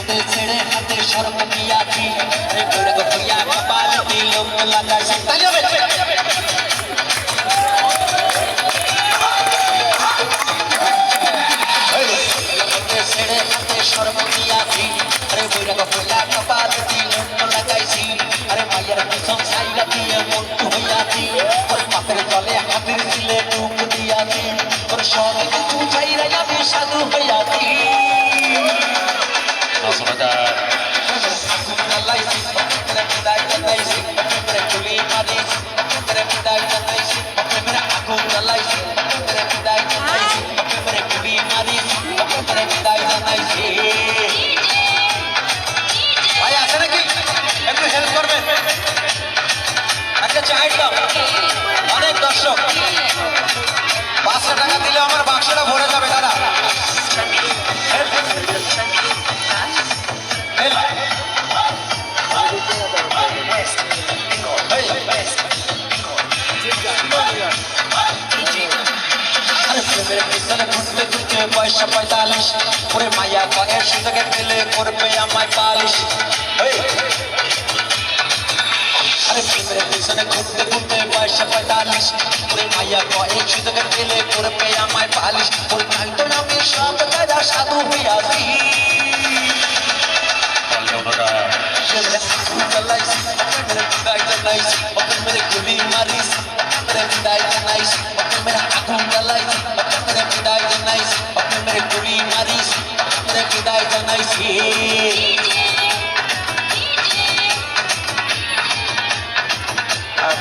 হাতে ছেড়ে হাতে সর্ব নিয়াছি আরে বৈরাগ হইয়া কপাল তিলক লাগাইছি তালি হবে ছেড়ে হাতে সর্ব নিয়াছি আরে বৈরাগ হইয়া কপাল তিলক লাগাইছি আরে মায়ের পিছন সাইরা দিয়ে মন্টু হইয়াছি ওর পাপের তলে হাতের দিলে টুক দিয়াছি ওর সবে কিন্তু চাইরা আমি সাধু হইয়াছি ভাই আছে নাকি একটু হেল্প করবেন একটা চায়ের দাম অনেক দর্শক 500 টাকা দিলে আমার বাক্সটা ভরে যাবে দাদা পয়সা 45 ওরে মায়া কয়ের সুযোগে পেলে করবে আমায় পালিশ আরে প্রেমের পিছনে ঘুরতে ঘুরতে পয়সা 45 ওরে মায়া কয়ের সুযোগে পেলে করবে আমায় পালিশ ওর তাই তো আমি সব কাজা সাধু হইয়াছি मेरे गुली मारिस मेरे विदाई जनाइस मेरा आंखों जलाइस मेरे विदाई जनाइस मेरे गुली मारिस मेरे विदाई जनाइस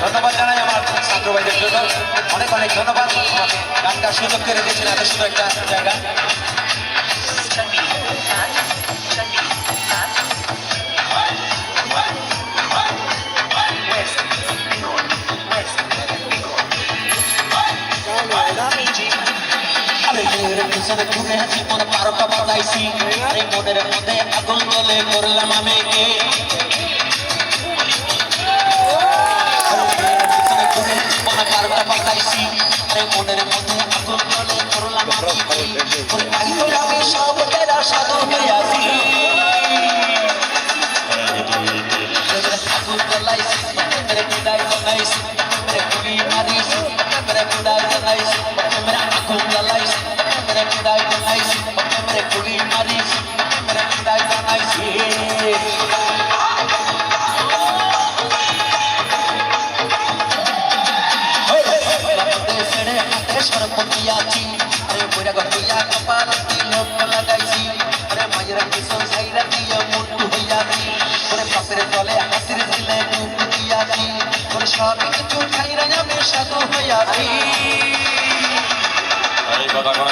ধন্যবাদ জানাই আমার ছাত্র ভাইদের জন্য অনেক অনেক ধন্যবাদ গানটা সুযোগ করে দিয়েছেন এত সুন্দর একটা জায়গা পিছনে ঘুরে জীবন 12টা বাজাইছি আরে মনের মধ্যে আগুন জ্বলে করলাম আমি পিছনে ঘুরে জীবন 12টা বাজাইছি আরে মনের মধ্যে আগুন জ্বলে করলাম আমি সব তেরা সাধু হইয়াছি আগুন জ্বলাইছি মেরে বিদায় জানাইছি মেরে গুলি মারিছি মেরে বিদায় জানাইছি মেরা আগুন জ্বলাইছি मेरे विदाई जनाइस मेरे गुली मारिस मेरे विदाई जनाइस सेड़े हाथे सरपटियाची अरे बৈরাগ হইয়া কপাল তিলক লাগাইছি अरे মায়ের পিছন সাইরা দিয়ে মন্টু হইয়াছি ওরে পাপের তলে হাতের দিলে ডুব দিয়াছি ওরে সব কিছু খাইরা আমি সাধু হইয়াছি এই কথা কোন